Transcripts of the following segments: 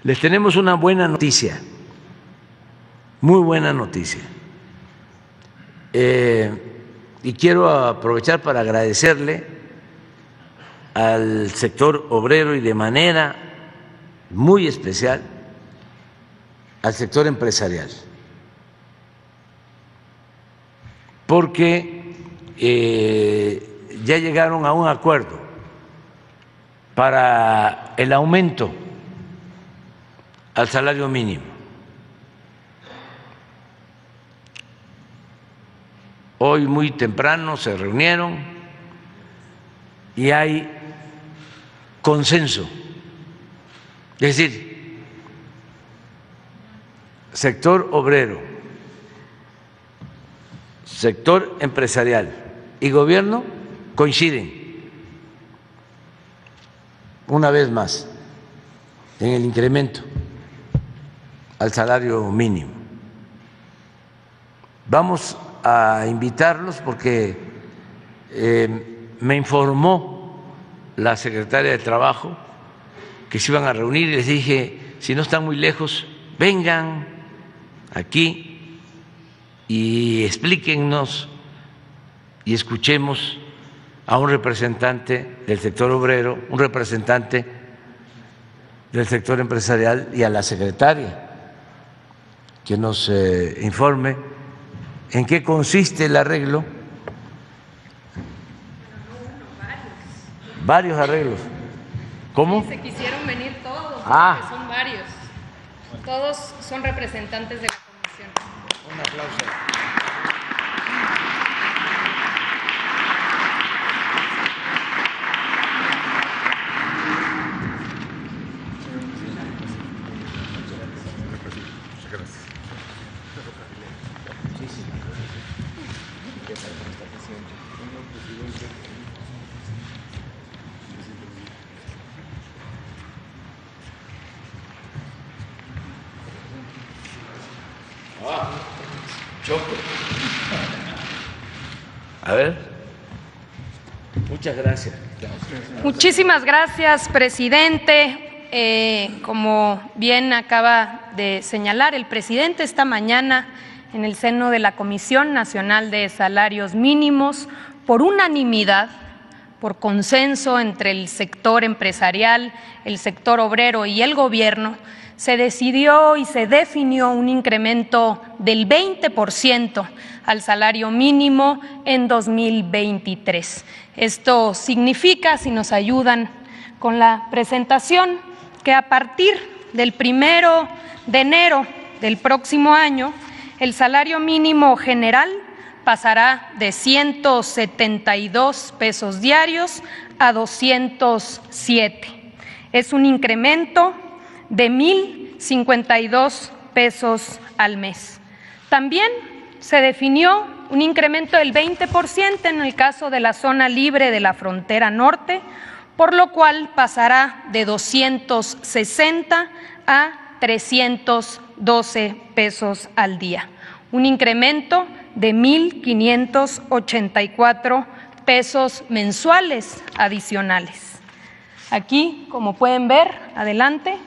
Les tenemos una buena noticia, muy buena noticia. Y quiero aprovechar para agradecerle al sector obrero y de manera muy especial al sector empresarial, porque ya llegaron a un acuerdo para el aumento al salario mínimo. Hoy muy temprano se reunieron y hay consenso, es decir, sector obrero, sector empresarial y gobierno coinciden una vez más en el incremento al salario mínimo. Vamos a invitarlos porque me informó la secretaria de Trabajo que se iban a reunir y les dije, si no están muy lejos, vengan aquí y explíquennos y escuchemos a un representante del sector obrero, un representante del sector empresarial y a la secretaria que nos informe en qué consiste el arreglo. Varios arreglos. ¿Cómo? Sí, se quisieron venir todos, porque son varios. Todos son representantes de la comisión. Un aplauso. Choco. A ver. Muchas gracias. Muchísimas gracias, presidente. Como bien acaba de señalar el presidente, esta mañana en el seno de la Comisión Nacional de Salarios Mínimos, por unanimidad, por consenso entre el sector empresarial, el sector obrero y el gobierno, se decidió y se definió un incremento del 20% al salario mínimo en 2023. Esto significa, si nos ayudan con la presentación, que a partir del 1 de enero del próximo año, el salario mínimo general pasará de 172 pesos diarios a 207. Es un incremento de 1,052 pesos al mes. También se definió un incremento del 20% en el caso de la zona libre de la frontera norte, por lo cual pasará de 260 a 312 pesos al día. Un incremento de 1,584 pesos mensuales adicionales. Aquí, como pueden ver, adelante,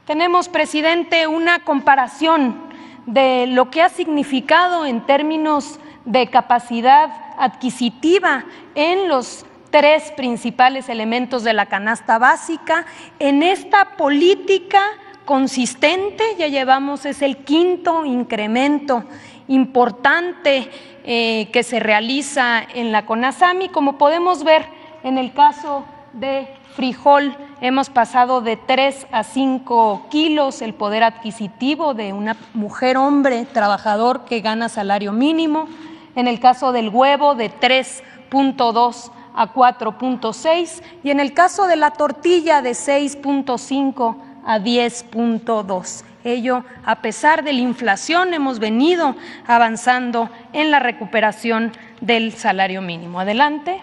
tenemos, presidente, una comparación de lo que ha significado en términos de capacidad adquisitiva en los tres principales elementos de la canasta básica. En esta política consistente ya llevamos, es el quinto incremento importante que se realiza en la CONASAMI. Como podemos ver, en el caso de frijol hemos pasado de 3 a 5 kilos el poder adquisitivo de una mujer, hombre, trabajador que gana salario mínimo. En el caso del huevo, de 3.2 a 4.6, y en el caso de la tortilla, de 6.5 a 10.2. Ello, a pesar de la inflación, hemos venido avanzando en la recuperación del salario mínimo. Adelante.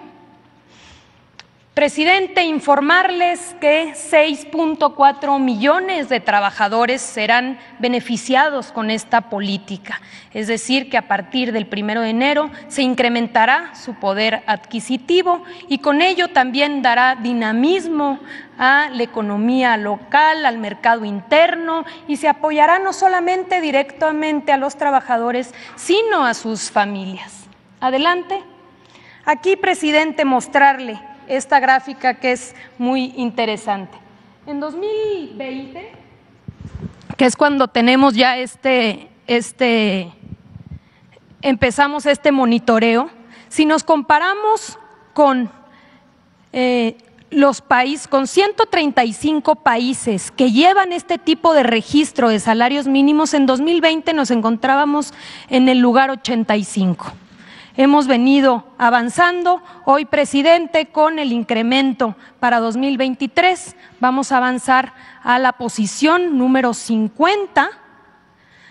Presidente, informarles que 6.4 millones de trabajadores serán beneficiados con esta política, es decir, que a partir del 1 de enero se incrementará su poder adquisitivo y con ello también dará dinamismo a la economía local, al mercado interno y se apoyará no solamente directamente a los trabajadores, sino a sus familias. Adelante. Aquí, presidente, mostrarle esta gráfica que es muy interesante. En 2020, que es cuando tenemos ya empezamos este monitoreo, si nos comparamos con con 135 países que llevan este tipo de registro de salarios mínimos, en 2020 nos encontrábamos en el lugar 85. Hemos venido avanzando. Hoy, presidente, con el incremento para 2023, vamos a avanzar a la posición número 50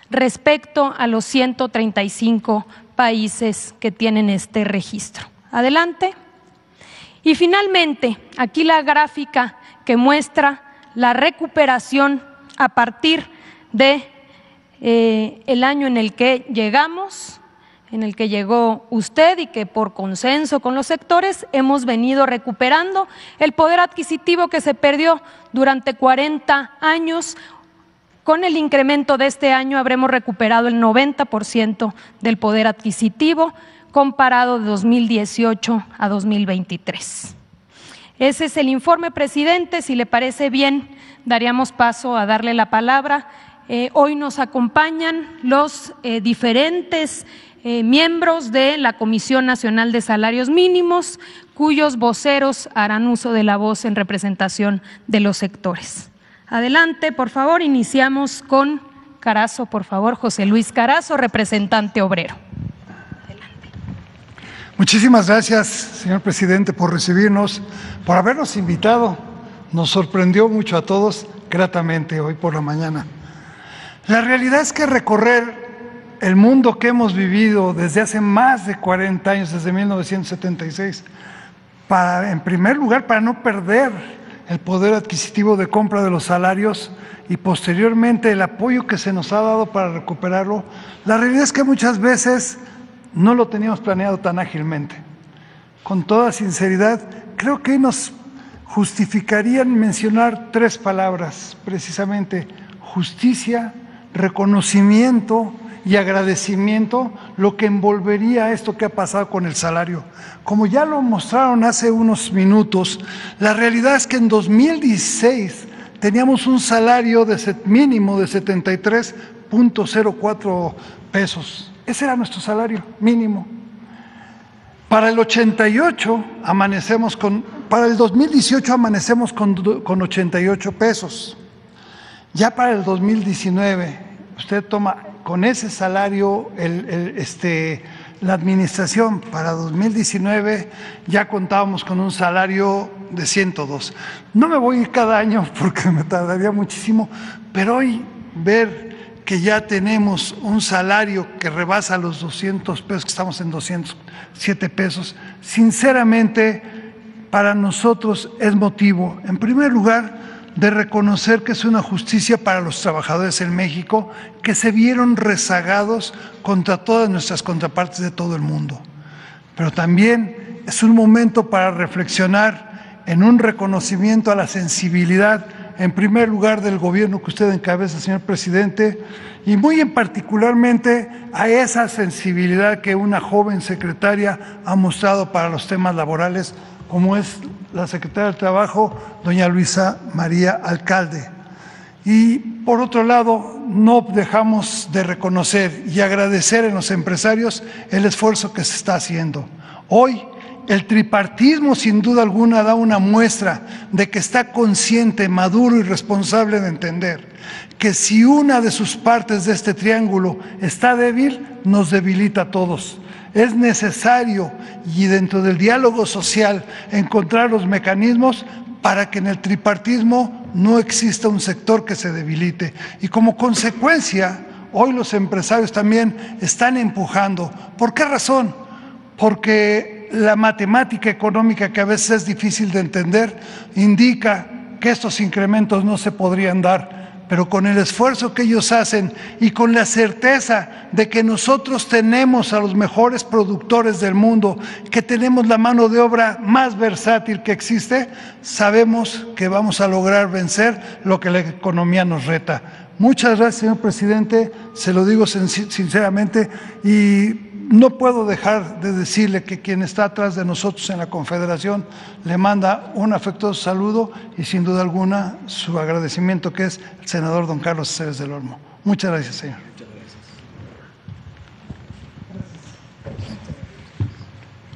respecto a los 135 países que tienen este registro. Adelante. Y finalmente, aquí la gráfica que muestra la recuperación a partir de el año en el que llegamos, en el que llegó usted y que por consenso con los sectores hemos venido recuperando el poder adquisitivo que se perdió durante 40 años. Con el incremento de este año habremos recuperado el 90% del poder adquisitivo comparado de 2018 a 2023. Ese es el informe, presidente. Si le parece bien, daríamos paso a darle la palabra. Hoy nos acompañan los diferentes miembros de la Comisión Nacional de Salarios Mínimos, cuyos voceros harán uso de la voz en representación de los sectores. Adelante, por favor, iniciamos con Carazo, por favor, José Luis Carazo, representante obrero. Adelante. Muchísimas gracias, señor presidente, por recibirnos, por habernos invitado. Nos sorprendió mucho a todos gratamente hoy por la mañana. La realidad es que recorrer el mundo que hemos vivido desde hace más de 40 años, desde 1976, en primer lugar, para no perder el poder adquisitivo de compra de los salarios y posteriormente el apoyo que se nos ha dado para recuperarlo, la realidad es que muchas veces no lo teníamos planeado tan ágilmente. Con toda sinceridad, creo que nos justificarían mencionar 3 palabras, precisamente: justicia, reconocimiento y agradecimiento, lo que envolvería esto que ha pasado con el salario. Como ya lo mostraron hace unos minutos, la realidad es que en 2016 teníamos un salario mínimo de 73.04 pesos. Ese era nuestro salario mínimo. Para el 2018 amanecemos con 88 pesos. Ya para el 2019, usted toma con ese salario, la administración para 2019 ya contábamos con un salario de 102. No me voy a ir cada año porque me tardaría muchísimo, pero hoy ver que ya tenemos un salario que rebasa los 200 pesos, que estamos en 207 pesos, sinceramente para nosotros es motivo, en primer lugar, de reconocer que es una justicia para los trabajadores en México que se vieron rezagados contra todas nuestras contrapartes de todo el mundo. Pero también es un momento para reflexionar en un reconocimiento a la sensibilidad, en primer lugar, del gobierno que usted encabeza, señor presidente, y muy en particularmente a esa sensibilidad que una joven secretaria ha mostrado para los temas laborales, como es la secretaria del Trabajo, doña Luisa María Alcalde. Y por otro lado, no dejamos de reconocer y agradecer en los empresarios el esfuerzo que se está haciendo. Hoy, el tripartismo sin duda alguna da una muestra de que está consciente, maduro y responsable de entender que si una de sus partes de este triángulo está débil, nos debilita a todos. Es necesario, y dentro del diálogo social, encontrar los mecanismos para que en el tripartismo no exista un sector que se debilite. Y como consecuencia, hoy los empresarios también están empujando. ¿Por qué razón? Porque la matemática económica, que a veces es difícil de entender, indica que estos incrementos no se podrían dar, pero con el esfuerzo que ellos hacen y con la certeza de que nosotros tenemos a los mejores productores del mundo, que tenemos la mano de obra más versátil que existe, sabemos que vamos a lograr vencer lo que la economía nos reta. Muchas gracias, señor presidente, se lo digo sinceramente, y no puedo dejar de decirle que quien está atrás de nosotros en la Confederación le manda un afectuoso saludo y sin duda alguna su agradecimiento, que es el senador don Carlos Aceves del Olmo. Muchas gracias, señor.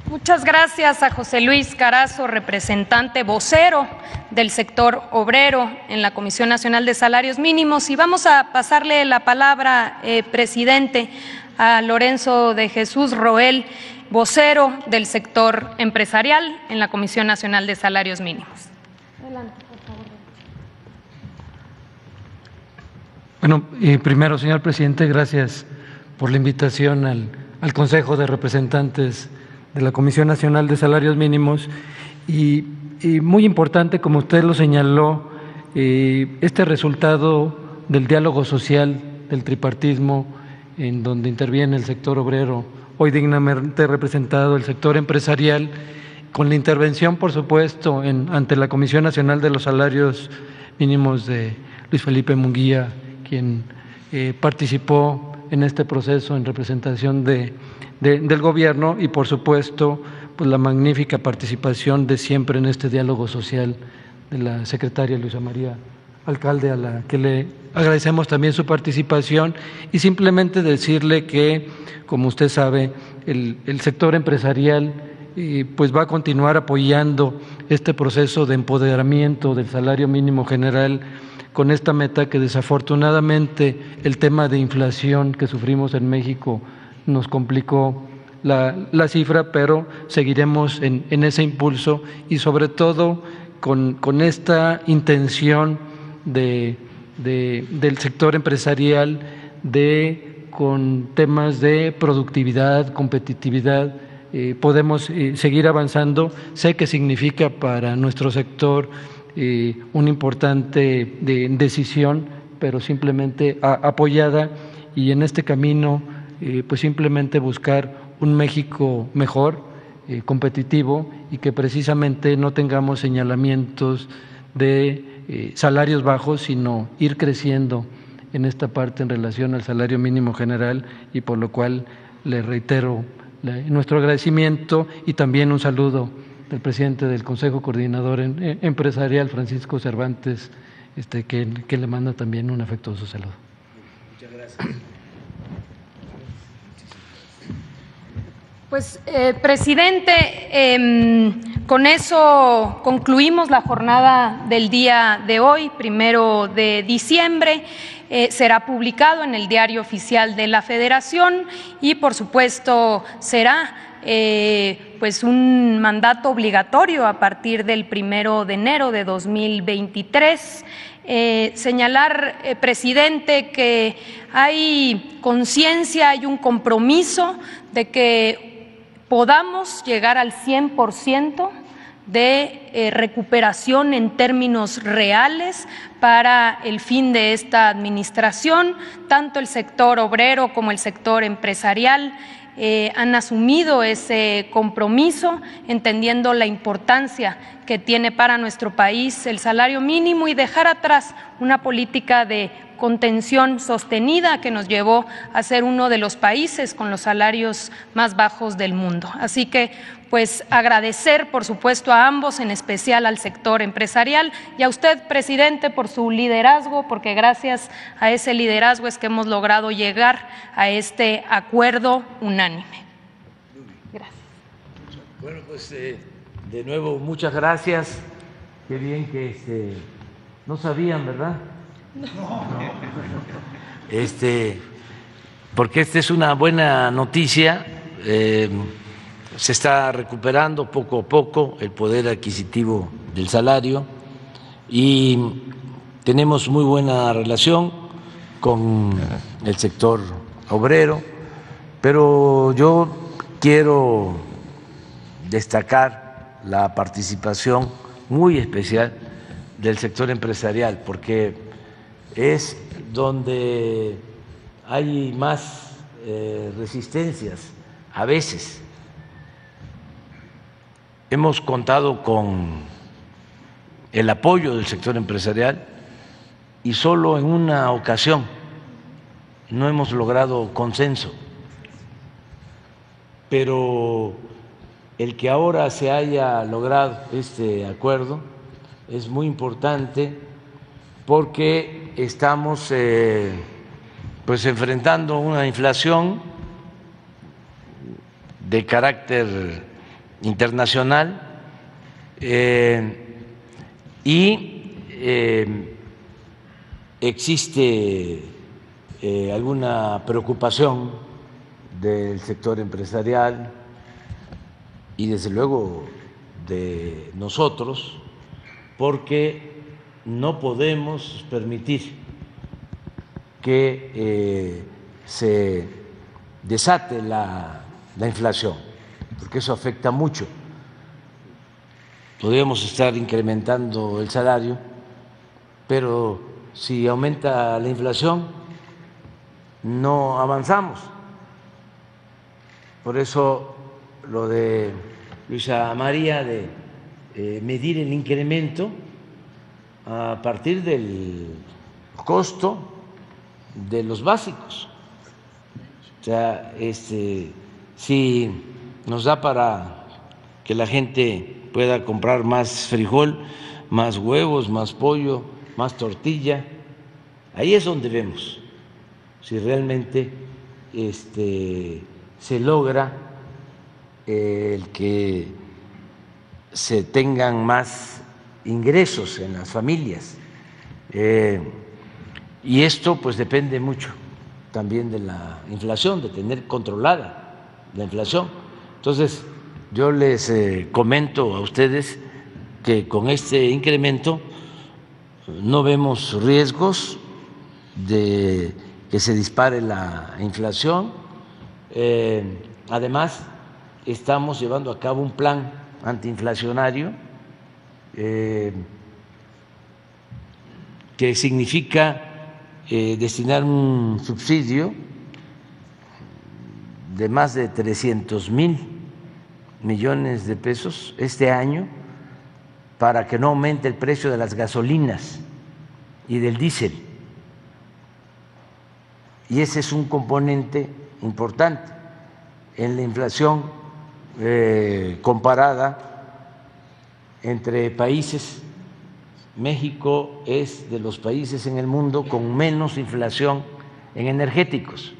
Muchas gracias a José Luis Carazo, representante vocero del sector obrero en la Comisión Nacional de Salarios Mínimos. Y vamos a pasarle la palabra, presidente, a Lorenzo de Jesús Roel, vocero del sector empresarial en la Comisión Nacional de Salarios Mínimos. Adelante, por favor. Bueno, primero, señor presidente, gracias por la invitación al Consejo de Representantes de la Comisión Nacional de Salarios Mínimos. Y muy importante, como usted lo señaló, este resultado del diálogo social, del tripartismo, en donde interviene el sector obrero, hoy dignamente representado el sector empresarial, con la intervención, por supuesto, ante la Comisión Nacional de los Salarios Mínimos de Luis Felipe Munguía, quien participó en este proceso en representación del gobierno, y por supuesto pues la magnífica participación de siempre en este diálogo social de la secretaria Luisa María Alcalde, a la que le agradecemos también su participación, y simplemente decirle que, como usted sabe, el sector empresarial pues va a continuar apoyando este proceso de empoderamiento del salario mínimo general, con esta meta que desafortunadamente el tema de inflación que sufrimos en México nos complicó la cifra, pero seguiremos en ese impulso, y sobre todo con esta intención del sector empresarial con temas de productividad, competitividad, podemos seguir avanzando. Sé que significa para nuestro sector una importante decisión, pero simplemente apoyada, y en este camino pues simplemente buscar un México mejor, competitivo, y que precisamente no tengamos señalamientos de salarios bajos, sino ir creciendo en esta parte en relación al salario mínimo general, y por lo cual le reitero nuestro agradecimiento, y también un saludo del presidente del Consejo Coordinador Empresarial, Francisco Cervantes, que le manda también un afectuoso saludo. Muchas gracias. Pues, presidente, con eso concluimos la jornada del día de hoy, 1 de diciembre. Será publicado en el Diario Oficial de la Federación y, por supuesto, será pues un mandato obligatorio a partir del 1 de enero de 2023. Señalar, presidente, que hay conciencia, hay un compromiso de que podamos llegar al 100% de recuperación en términos reales para el fin de esta administración. Tanto el sector obrero como el sector empresarial han asumido ese compromiso, entendiendo la importancia que tiene para nuestro país el salario mínimo, y dejar atrás una política de contención sostenida que nos llevó a ser uno de los países con los salarios más bajos del mundo. Así que, pues, agradecer, por supuesto, a ambos, en especial al sector empresarial, y a usted, presidente, por su liderazgo, porque gracias a ese liderazgo es que hemos logrado llegar a este acuerdo unánime. Gracias. Bueno, pues de nuevo, muchas gracias. Qué bien que no sabían, ¿verdad? No. Porque esta es una buena noticia. Se está recuperando poco a poco el poder adquisitivo del salario y tenemos muy buena relación con el sector obrero, pero yo quiero destacar la participación muy especial del sector empresarial, porque es donde hay más resistencias a veces. Hemos contado con el apoyo del sector empresarial y solo en una ocasión no hemos logrado consenso, pero el que ahora se haya logrado este acuerdo es muy importante porque estamos pues enfrentando una inflación de carácter internacional y existe alguna preocupación del sector empresarial y desde luego de nosotros, porque no podemos permitir que se desate la inflación, porque eso afecta mucho. Podríamos estar incrementando el salario, pero si aumenta la inflación, no avanzamos. Por eso lo de Luisa María de medir el incremento a partir del costo de los básicos. O sea, si nos da para que la gente pueda comprar más frijol, más huevos, más pollo, más tortilla, ahí es donde vemos si realmente se logra el que se tengan más ingresos en las familias. Y esto pues depende mucho también de la inflación, de tener controlada la inflación. Entonces, yo les comento a ustedes que con este incremento no vemos riesgos de que se dispare la inflación. Además, estamos llevando a cabo un plan antiinflacionario que significa destinar un subsidio de más de 300,000 millones de pesos este año para que no aumente el precio de las gasolinas y del diésel. Y ese es un componente importante en la inflación comparada entre países. México es de los países en el mundo con menos inflación en energéticos.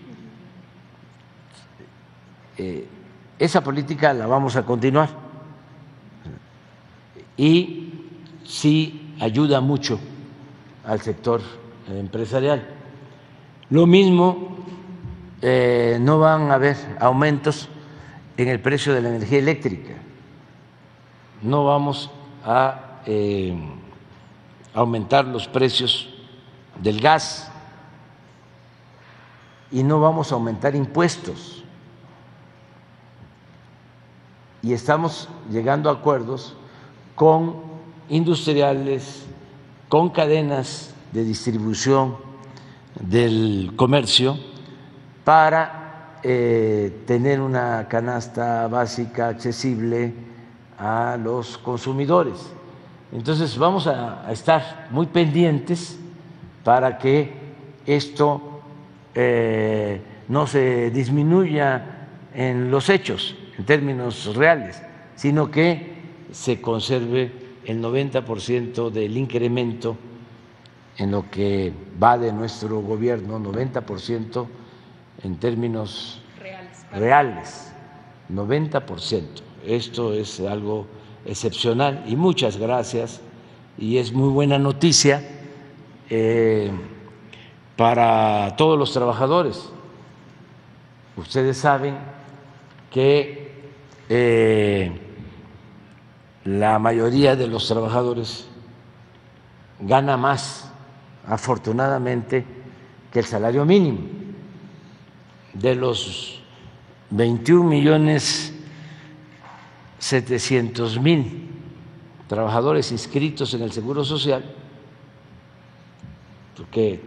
Esa política la vamos a continuar y sí ayuda mucho al sector empresarial. Lo mismo, no van a haber aumentos en el precio de la energía eléctrica, no vamos a aumentar los precios del gas y no vamos a aumentar impuestos. Y estamos llegando a acuerdos con industriales, con cadenas de distribución del comercio para tener una canasta básica accesible a los consumidores. Entonces vamos a estar muy pendientes para que esto no se disminuya en los hechos, en términos reales, sino que se conserve el 90% del incremento en lo que va de nuestro gobierno, 90% en términos reales, 90%. Esto es algo excepcional y muchas gracias, y es muy buena noticia para todos los trabajadores. Ustedes saben que la mayoría de los trabajadores gana más, afortunadamente, que el salario mínimo. De los 21 millones 700,000 trabajadores inscritos en el Seguro Social, porque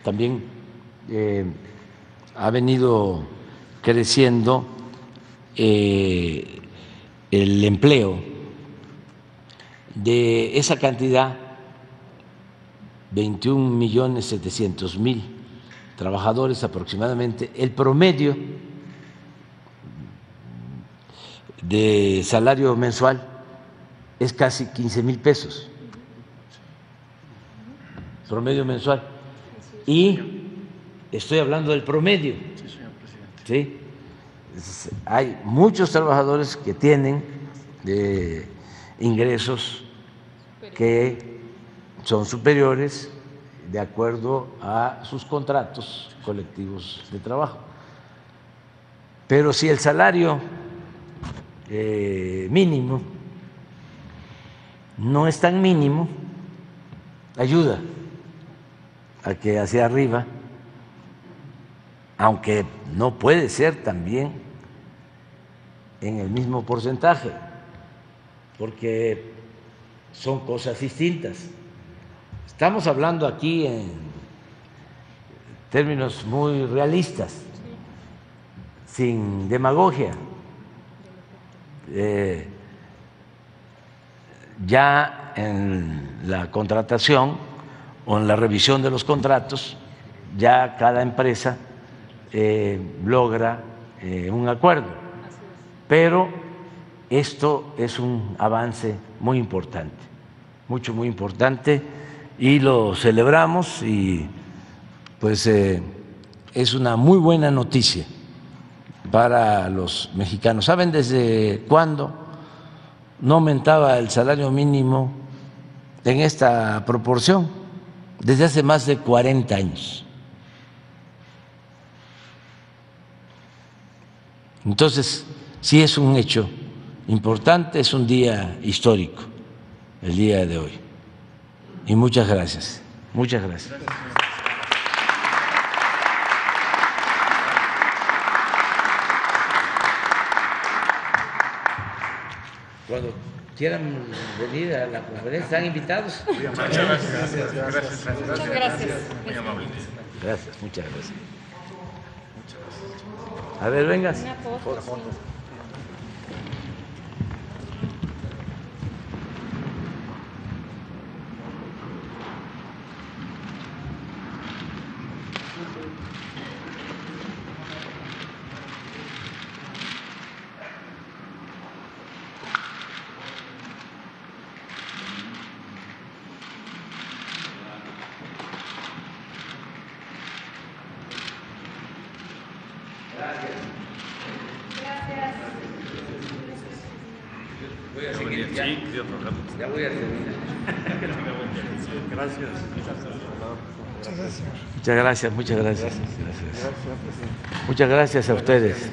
también ha venido creciendo el empleo. De esa cantidad, 21,700,000 trabajadores aproximadamente, el promedio de salario mensual es casi 15,000 pesos, promedio mensual. Y estoy hablando del promedio. ¿Sí? Hay muchos trabajadores que tienen ingresos que son superiores de acuerdo a sus contratos colectivos de trabajo. Pero si el salario mínimo no es tan mínimo, ayuda a que hacia arriba, aunque no puede ser también en el mismo porcentaje, porque son cosas distintas. Estamos hablando aquí en términos muy realistas, sin demagogia. Ya en la contratación o en la revisión de los contratos, ya cada empresa logra un acuerdo, pero esto es un avance muy importante, muy importante, y lo celebramos, y pues es una muy buena noticia para los mexicanos. ¿Saben desde cuándo no aumentaba el salario mínimo en esta proporción? Desde hace más de 40 años. Entonces, sí es un hecho importante, es un día histórico el día de hoy. Y muchas gracias. Muchas gracias. Cuando quieran venir a la conferencia, están invitados. Muchas gracias. Muchas gracias. Muy amable. Gracias, muchas gracias. A ver, vengas. Una foto. Voy a seguir ya. Sí, Ya voy a terminar. Gracias. Muchas gracias, muchas gracias. Muchas gracias a ustedes.